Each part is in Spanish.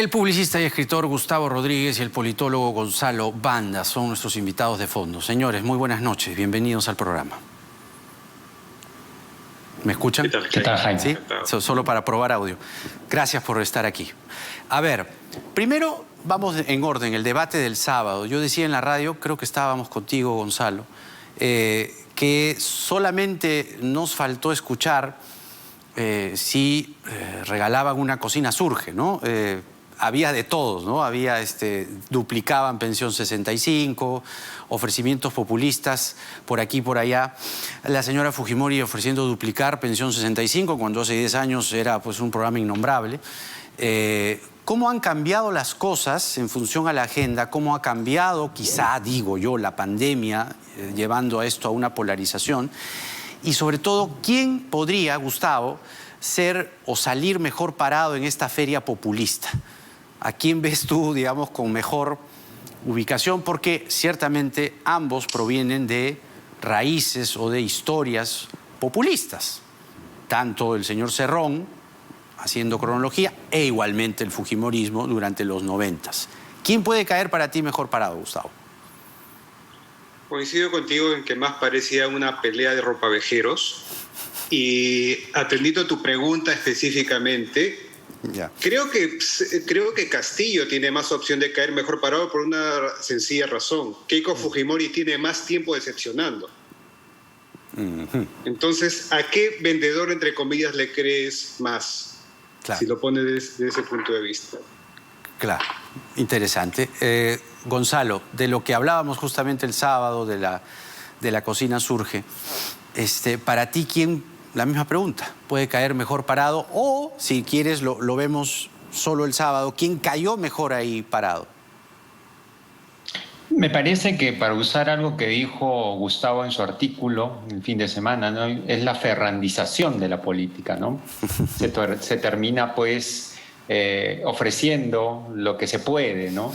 El publicista y escritor Gustavo Rodríguez y el politólogo Gonzalo Banda son nuestros invitados de fondo. Señores, muy buenas noches, bienvenidos al programa. ¿Me escuchan? ¿Qué tal, Jaime? ¿Sí? Solo para probar audio. Gracias por estar aquí. A ver, primero vamos en orden, el debate del sábado. Yo decía en la radio, creo que estábamos contigo, Gonzalo, que solamente nos faltó escuchar si regalaban una cocina Surge, ¿no? Había de todos, ¿no? Había, duplicaban pensión 65, ofrecimientos populistas por aquí y por allá. La señora Fujimori ofreciendo duplicar pensión 65, cuando hace 10 años era pues un programa innombrable. ¿Cómo han cambiado las cosas en función a la agenda? ¿Cómo ha cambiado, quizá, digo yo, la pandemia, llevando a esto a una polarización? Y sobre todo, ¿quién podría, Gustavo, ser o salir mejor parado en esta feria populista? ¿A quién ves tú, digamos, con mejor ubicación? Porque ciertamente ambos provienen de raíces o de historias populistas. Tanto el señor Cerrón, haciendo cronología, e igualmente el fujimorismo durante los 90s. ¿Quién puede caer para ti mejor parado, Gustavo? Coincido contigo en que más parecía una pelea de ropavejeros. Y atendiendo a tu pregunta específicamente, creo que Castillo tiene más opción de caer mejor parado por una sencilla razón. Keiko Fujimori tiene más tiempo decepcionando. Entonces, ¿a qué vendedor, entre comillas, le crees más? Claro. Si lo pones desde ese punto de vista. Claro, interesante. Gonzalo, de lo que hablábamos justamente el sábado de la cocina Surge, para ti, ¿quién, la misma pregunta, puede caer mejor parado? O, si quieres, lo vemos solo el sábado, ¿quién cayó mejor ahí parado? Me parece que, para usar algo que dijo Gustavo en su artículo el fin de semana, ¿no?, es la ferrandización de la política, ¿no? Se termina, pues, ofreciendo lo que se puede, ¿no?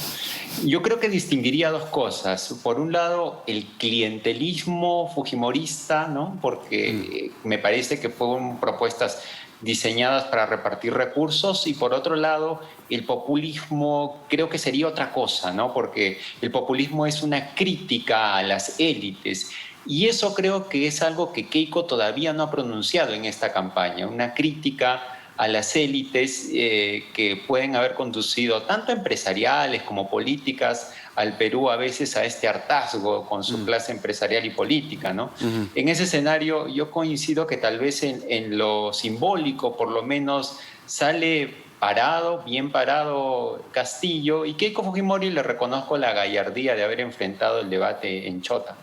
Yo creo que distinguiría dos cosas. Por un lado, el clientelismo fujimorista, ¿no?, porque me parece que fueron propuestas diseñadas para repartir recursos, y por otro lado, el populismo creo que sería otra cosa, ¿no?, porque el populismo es una crítica a las élites, y eso creo que es algo que Keiko todavía no ha pronunciado en esta campaña, una crítica a las élites que pueden haber conducido, tanto empresariales como políticas, al Perú a veces a este hartazgo con su clase empresarial y política, ¿no? En ese escenario yo coincido que tal vez en lo simbólico, por lo menos, sale parado, bien parado Castillo, y Keiko Fujimori le reconozco la gallardía de haber enfrentado el debate en Chota.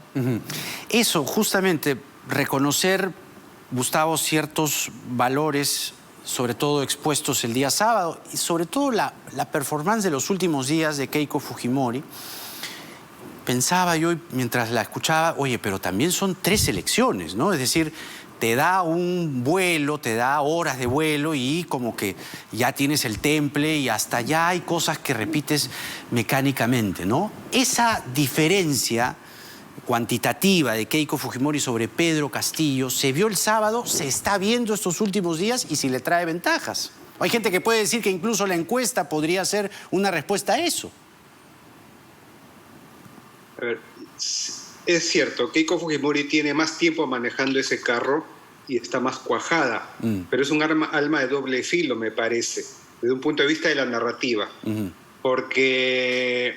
Eso, justamente, reconocer, Gustavo, ciertos valores, sobre todo expuestos el día sábado, y sobre todo la performance de los últimos días de Keiko Fujimori. Pensaba yo, mientras la escuchaba, oye, pero también son 3 elecciones, ¿no? Es decir, te da un vuelo, te da horas de vuelo y como que ya tienes el temple y hasta allá hay cosas que repites mecánicamente, ¿no? Esa diferencia cuantitativa de Keiko Fujimori sobre Pedro Castillo se vio el sábado, se está viendo estos últimos días y si le trae ventajas. Hay gente que puede decir que incluso la encuesta podría ser una respuesta a eso. A ver, es cierto, Keiko Fujimori tiene más tiempo manejando ese carro y está más cuajada, pero es un alma de doble filo, me parece, desde un punto de vista de la narrativa, porque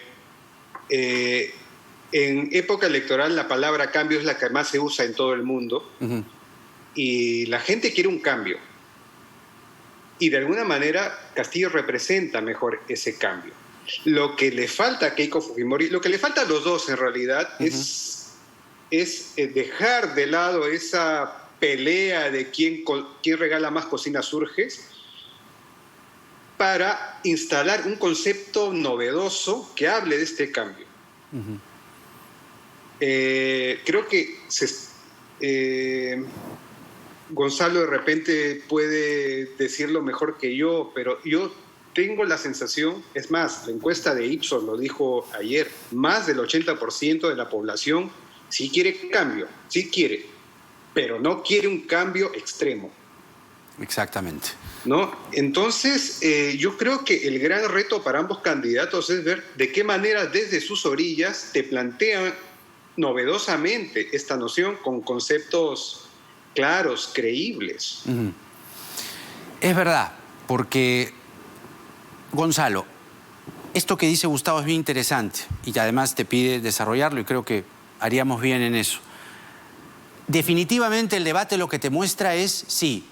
en época electoral la palabra cambio es la que más se usa en todo el mundo, y la gente quiere un cambio. Y de alguna manera Castillo representa mejor ese cambio. Lo que le falta a Keiko Fujimori, lo que le falta a los dos en realidad, es dejar de lado esa pelea de quién regala más cocinas Surges, para instalar un concepto novedoso que hable de este cambio. Creo que Gonzalo de repente puede decirlo mejor que yo, pero yo tengo la sensación, es más, la encuesta de Ipsos lo dijo ayer, más del 80% de la población sí quiere cambio, sí quiere, pero no quiere un cambio extremo. Exactamente. ¿No? Entonces, yo creo que el gran reto para ambos candidatos es ver de qué manera desde sus orillas te plantean novedosamente esta noción con conceptos claros, creíbles. Es verdad, porque, Gonzalo, esto que dice Gustavo es bien interesante y además te pide desarrollarlo y creo que haríamos bien en eso. Definitivamente el debate lo que te muestra es, sí,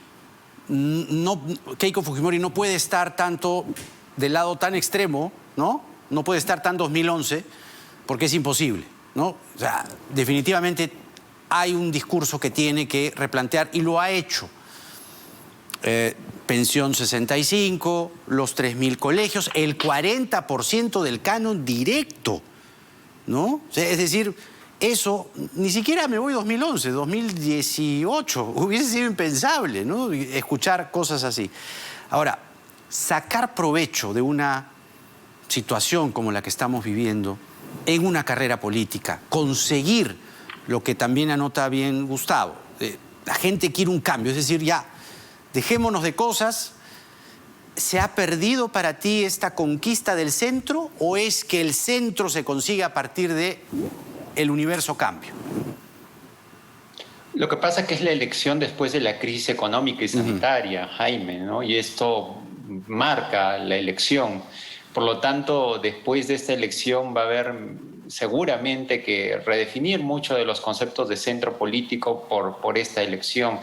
Keiko Fujimori no puede estar tanto del lado tan extremo, ¿no? No puede estar tan 2011 porque es imposible, ¿no? O sea, definitivamente hay un discurso que tiene que replantear y lo ha hecho. Pensión 65, los 3.000 colegios, el 40% del canon directo, ¿no? O sea, es decir, eso, ni siquiera me voy 2011, 2018, hubiese sido impensable, ¿no? Escuchar cosas así. Ahora, sacar provecho de una situación como la que estamos viviendo en una carrera política, conseguir lo que también anota bien Gustavo, la gente quiere un cambio, es decir, ya, dejémonos de cosas. ¿Se ha perdido para ti esta conquista del centro o es que el centro se consigue a partir de el universo cambio? Lo que pasa es que es la elección después de la crisis económica y sanitaria, Jaime, ¿no? Y esto marca la elección. Por lo tanto, después de esta elección va a haber seguramente que redefinir mucho de los conceptos de centro político por esta elección.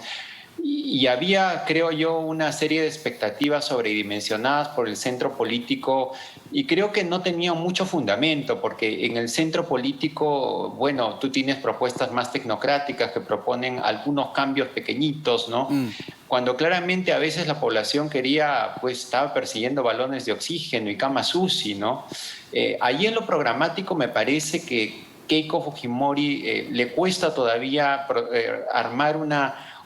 Y había, creo yo, una serie de expectativas sobredimensionadas por el centro político y creo que no tenían mucho fundamento porque en el centro político, bueno, tú tienes propuestas más tecnocráticas que proponen algunos cambios pequeñitos, ¿no? Cuando claramente a veces la población quería, pues estaba persiguiendo balones de oxígeno y camas UCI, ¿no? Ahí en lo programático me parece que Keiko Fujimori le cuesta todavía armar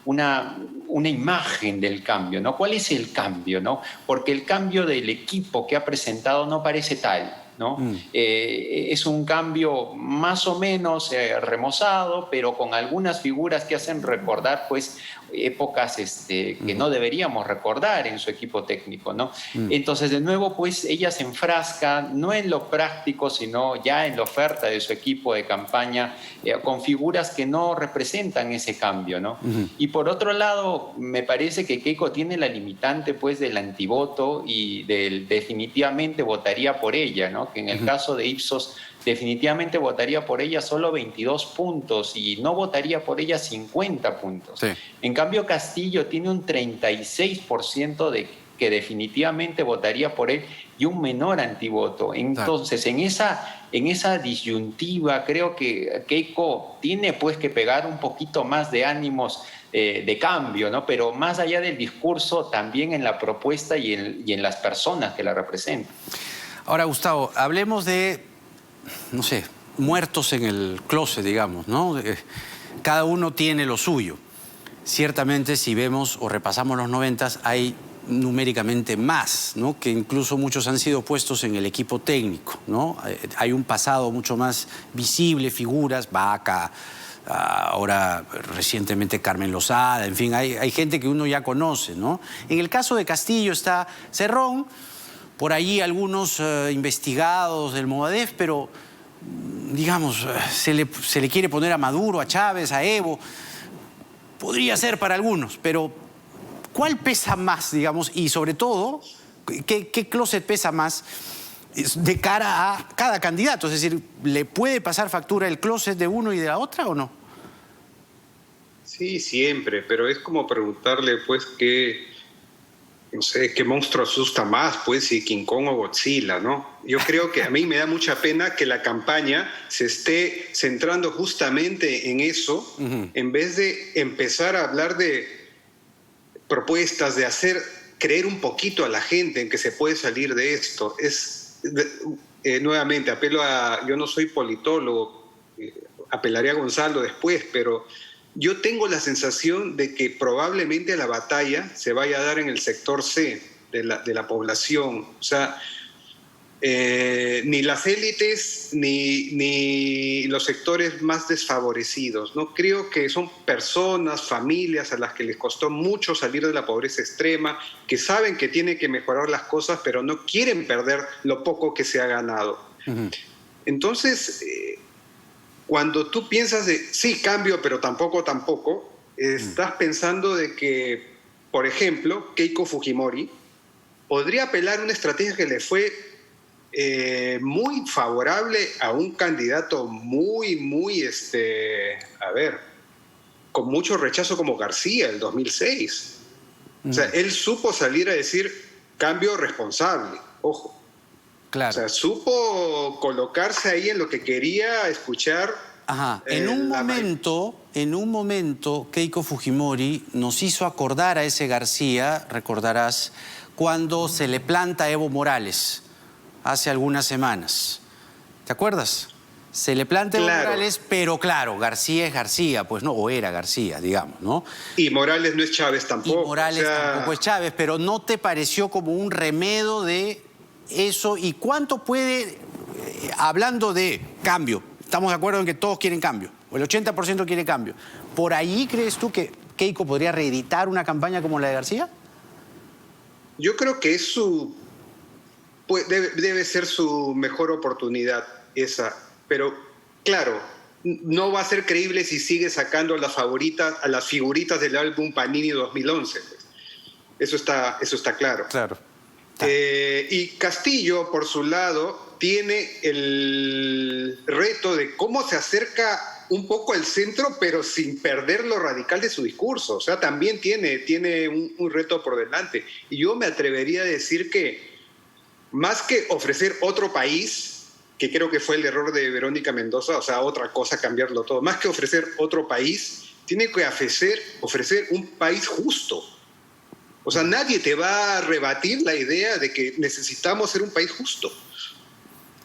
una imagen del cambio, ¿no? ¿Cuál es el cambio, no? Porque el cambio del equipo que ha presentado no parece tal, ¿no? Es un cambio más o menos remozado, pero con algunas figuras que hacen recordar, pues, épocas que no deberíamos recordar en su equipo técnico, ¿no? Entonces, de nuevo, pues, ella se enfrasca no en lo práctico, sino ya en la oferta de su equipo de campaña, con figuras que no representan ese cambio, ¿no? Y por otro lado, me parece que Keiko tiene la limitante, pues, del antivoto y del definitivamente votaría por ella, ¿no? Que en el caso de Ipsos definitivamente votaría por ella solo 22 puntos y no votaría por ella 50 puntos. Sí. En cambio, Castillo tiene un 36% de que definitivamente votaría por él y un menor antivoto. Entonces, en esa disyuntiva, creo que Keiko tiene pues que pegar un poquito más de ánimos de cambio, ¿no? Pero más allá del discurso, también en la propuesta y en las personas que la representan. Ahora, Gustavo, hablemos de, no sé, muertos en el closet, digamos, ¿no? Cada uno tiene lo suyo. Ciertamente, si vemos o repasamos los 90s, hay numéricamente más, ¿no? Que incluso muchos han sido puestos en el equipo técnico, ¿no? Hay un pasado mucho más visible, figuras, Vaca, ahora recientemente Carmen Lozada, en fin, hay gente que uno ya conoce, ¿no? En el caso de Castillo está Cerrón, por allí algunos investigados del Movadef, pero digamos, se le quiere poner a Maduro, a Chávez, a Evo. Podría ser para algunos, pero ¿cuál pesa más, digamos? Y sobre todo, ¿qué closet pesa más de cara a cada candidato? Es decir, ¿le puede pasar factura el closet de uno y de la otra o no? Sí, siempre, pero es como preguntarle, pues, no sé, qué monstruo asusta más, pues, si King Kong o Godzilla, ¿no? Yo creo que a mí me da mucha pena que la campaña se esté centrando justamente en eso, en vez de empezar a hablar de propuestas, de hacer creer un poquito a la gente en que se puede salir de esto. Nuevamente, apelo a, yo no soy politólogo, apelaría a Gonzalo después, pero yo tengo la sensación de que probablemente la batalla se vaya a dar en el sector C de la población. O sea, ni las élites ni los sectores más desfavorecidos, ¿no? Creo que son personas, familias a las que les costó mucho salir de la pobreza extrema, que saben que tienen que mejorar las cosas, pero no quieren perder lo poco que se ha ganado. Uh-huh. Entonces, cuando tú piensas de, sí, cambio, pero tampoco, estás pensando de que, por ejemplo, Keiko Fujimori podría apelar a una estrategia que le fue muy favorable a un candidato muy, con mucho rechazo como García, el 2006. O sea, él supo salir a decir cambio responsable, ojo. Claro. O sea, supo colocarse ahí en lo que quería escuchar. Ajá. En un momento, Keiko Fujimori nos hizo acordar a ese García, recordarás, cuando se le planta a Evo Morales hace algunas semanas. ¿Te acuerdas? Se le planta a Evo Morales, pero claro, García es García, pues no, o era García, digamos, ¿no? Y Morales no es Chávez tampoco. Y Morales tampoco es Chávez, pero ¿no te pareció como un remedo de eso? ¿Y cuánto puede, hablando de cambio, estamos de acuerdo en que todos quieren cambio, o el 80% quiere cambio, ¿por ahí crees tú que Keiko podría reeditar una campaña como la de García? Yo creo que es debe ser su mejor oportunidad esa, pero claro, no va a ser creíble si sigue sacando a las figuritas del álbum Panini 2011. Pues. Eso está claro. Claro. Y Castillo, por su lado, tiene el reto de cómo se acerca un poco al centro, pero sin perder lo radical de su discurso. O sea, también tiene un reto por delante. Y yo me atrevería a decir que más que ofrecer otro país, que creo que fue el error de Verónica Mendoza, o sea, otra cosa, cambiarlo todo, más que ofrecer otro país, tiene que ofrecer un país justo. O sea, nadie te va a rebatir la idea de que necesitamos ser un país justo.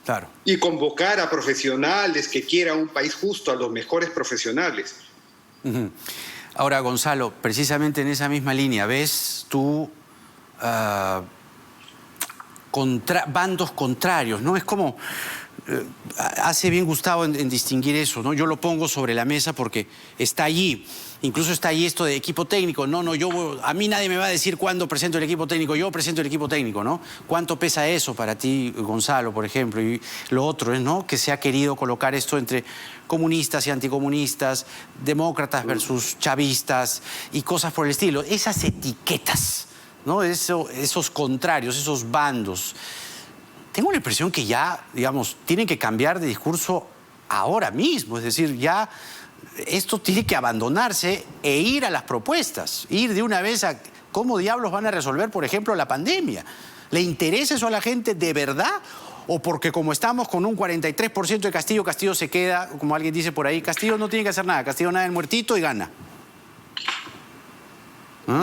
Claro. Y convocar a profesionales que quieran un país justo, a los mejores profesionales. Uh-huh. Ahora, Gonzalo, precisamente en esa misma línea, ¿ves tú bandos contrarios, ¿no? Es como... hace bien Gustavo en distinguir eso, ¿no? Yo lo pongo sobre la mesa porque está allí. Incluso está ahí esto de equipo técnico. A mí nadie me va a decir cuándo presento el equipo técnico. Yo presento el equipo técnico, ¿no? ¿Cuánto pesa eso para ti, Gonzalo, por ejemplo? Y lo otro es, ¿no?, que se ha querido colocar esto entre comunistas y anticomunistas, demócratas versus chavistas y cosas por el estilo. Esas etiquetas, ¿no? Esos contrarios, esos bandos. Tengo la impresión que ya, digamos, tienen que cambiar de discurso ahora mismo. Es decir, ya esto tiene que abandonarse e ir a las propuestas. Ir de una vez a cómo diablos van a resolver, por ejemplo, la pandemia. ¿Le interesa eso a la gente de verdad? ¿O porque como estamos con un 43% de Castillo se queda, como alguien dice por ahí, Castillo no tiene que hacer nada, Castillo nada del muertito y gana?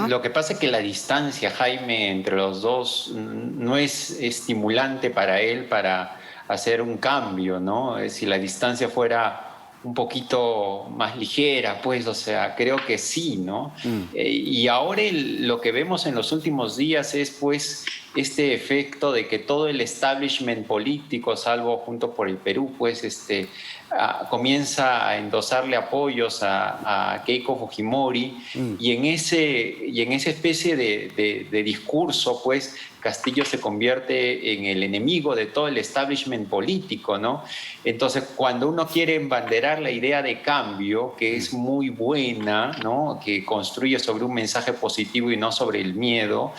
Lo que pasa es que la distancia, Jaime, entre los dos no es estimulante para él para hacer un cambio, ¿no? Si la distancia fuera un poquito más ligera, pues, o sea, creo que sí, ¿no? Y ahora lo que vemos en los últimos días es, pues, este efecto de que todo el establishment político, salvo Juntos por el Perú, pues, comienza a endosarle apoyos a Keiko Fujimori y en esa especie de discurso, pues, Castillo se convierte en el enemigo de todo el establishment político, ¿no? Entonces, cuando uno quiere embanderar la idea de cambio, que es muy buena, ¿no?, que construye sobre un mensaje positivo y no sobre el miedo,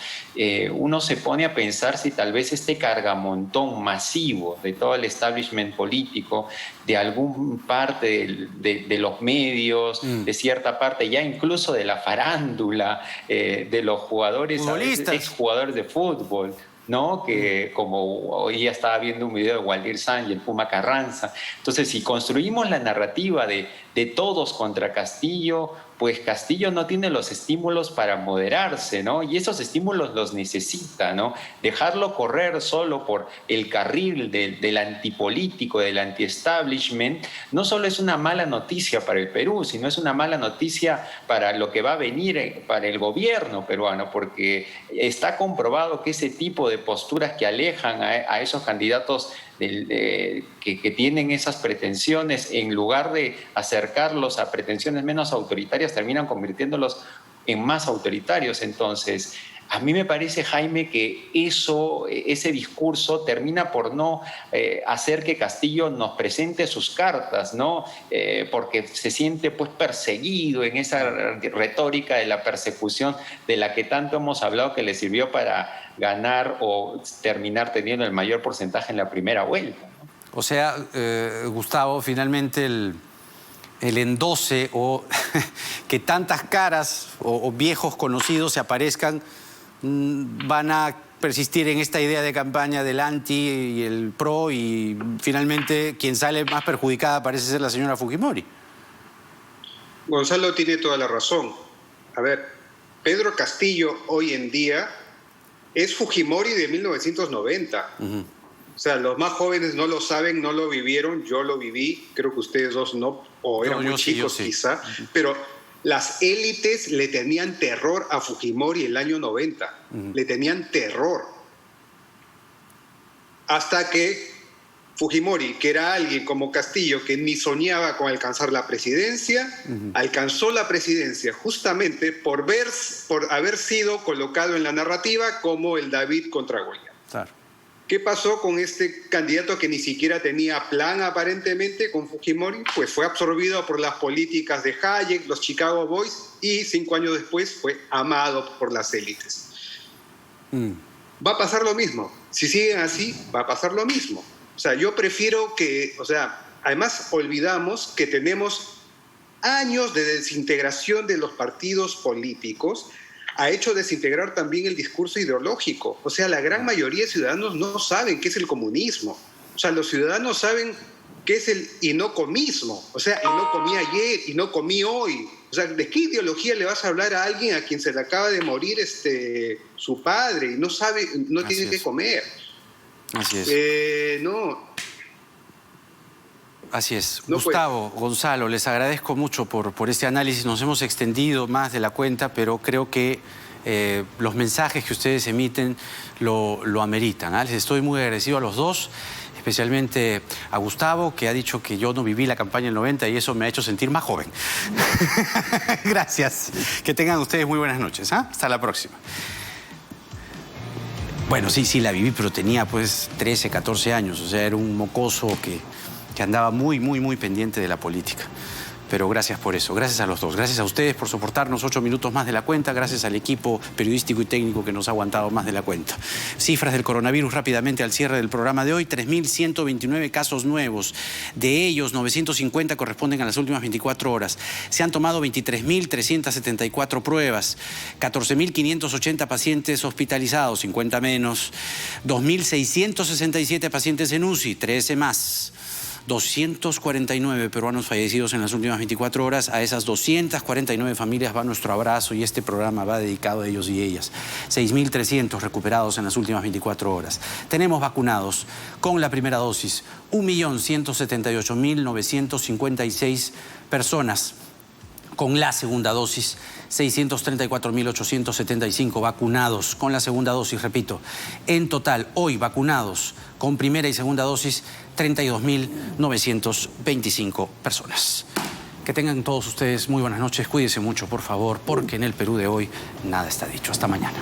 uno se pone a pensar si tal vez este cargamontón masivo de todo el establishment político, de alguna parte de los medios, de cierta parte ya incluso de la farándula, de los jugadores, exjugadores de fútbol, ¿no? Que como hoy ya estaba viendo un video de Waldir Sánchez, el Puma Carranza. Entonces, si construimos la narrativa de todos contra Castillo, pues Castillo no tiene los estímulos para moderarse, ¿no? Y esos estímulos los necesita, ¿no? Dejarlo correr solo por el carril del antipolítico, del anti-establishment, no solo es una mala noticia para el Perú, sino es una mala noticia para lo que va a venir para el gobierno peruano, porque está comprobado que ese tipo de posturas que alejan a esos candidatos que tienen esas pretensiones, en lugar de acercarlos a pretensiones menos autoritarias, terminan convirtiéndolos en más autoritarios. Entonces, a mí me parece, Jaime, que ese discurso termina por no hacer que Castillo nos presente sus cartas, ¿no? Porque se siente pues perseguido en esa retórica de la persecución de la que tanto hemos hablado, que le sirvió para ganar o terminar teniendo el mayor porcentaje en la primera vuelta, ¿no? O sea, Gustavo, finalmente el endose o que tantas caras o viejos conocidos se aparezcan van a persistir en esta idea de campaña del anti y el pro, y finalmente quien sale más perjudicada parece ser la señora Fujimori. Gonzalo tiene toda la razón. A ver, Pedro Castillo hoy en día es Fujimori de 1990. O sea, los más jóvenes no lo saben, no lo vivieron, yo lo viví, creo que ustedes dos no, o eran muy chicos sí. Quizá, pero las élites le tenían terror a Fujimori el año 90, le tenían terror. Hasta que Fujimori, que era alguien como Castillo, que ni soñaba con alcanzar la presidencia, alcanzó la presidencia justamente por haber sido colocado en la narrativa como el David contra Goliat. Claro. ¿Qué pasó con este candidato que ni siquiera tenía plan aparentemente con Fujimori? Pues fue absorbido por las políticas de Hayek, los Chicago Boys, y 5 años después fue amado por las élites. Va a pasar lo mismo. Si siguen así, va a pasar lo mismo. O sea, yo prefiero que, además olvidamos que tenemos años de desintegración de los partidos políticos, ha hecho desintegrar también el discurso ideológico. O sea, la gran mayoría de ciudadanos no saben qué es el comunismo. O sea, los ciudadanos saben qué es el inocomismo. O sea, y no comí ayer y no comí hoy. O sea, ¿de qué ideología le vas a hablar a alguien a quien se le acaba de morir su padre y no sabe, no tiene que comer? Así es. No. Así es. No, Gustavo, Gonzalo, les agradezco mucho por este análisis. Nos hemos extendido más de la cuenta, pero creo que los mensajes que ustedes emiten lo ameritan, ¿eh? Les estoy muy agradecido a los dos, especialmente a Gustavo, que ha dicho que yo no viví la campaña del 90 y eso me ha hecho sentir más joven. Gracias. Que tengan ustedes muy buenas noches, ¿eh? Hasta la próxima. Bueno, sí la viví, pero tenía pues 13, 14 años, o sea, era un mocoso que andaba muy pendiente de la política. Pero gracias por eso, gracias a los dos, gracias a ustedes por soportarnos 8 minutos más de la cuenta, gracias al equipo periodístico y técnico que nos ha aguantado más de la cuenta. Cifras del coronavirus rápidamente al cierre del programa de hoy: 3.129 casos nuevos, de ellos 950 corresponden a las últimas 24 horas. Se han tomado 23.374 pruebas, 14.580 pacientes hospitalizados, 50 menos, 2.667 pacientes en UCI, 13 más. 249 peruanos fallecidos en las últimas 24 horas. A esas 249 familias va nuestro abrazo y este programa va dedicado a ellos y ellas. 6.300 recuperados en las últimas 24 horas. Tenemos vacunados con la primera dosis 1.178.956 personas. Con la segunda dosis, 634.875 vacunados con la segunda dosis, repito. En total, hoy vacunados con primera y segunda dosis, 32.925 personas. Que tengan todos ustedes muy buenas noches. Cuídense mucho, por favor, porque en el Perú de hoy nada está dicho. Hasta mañana.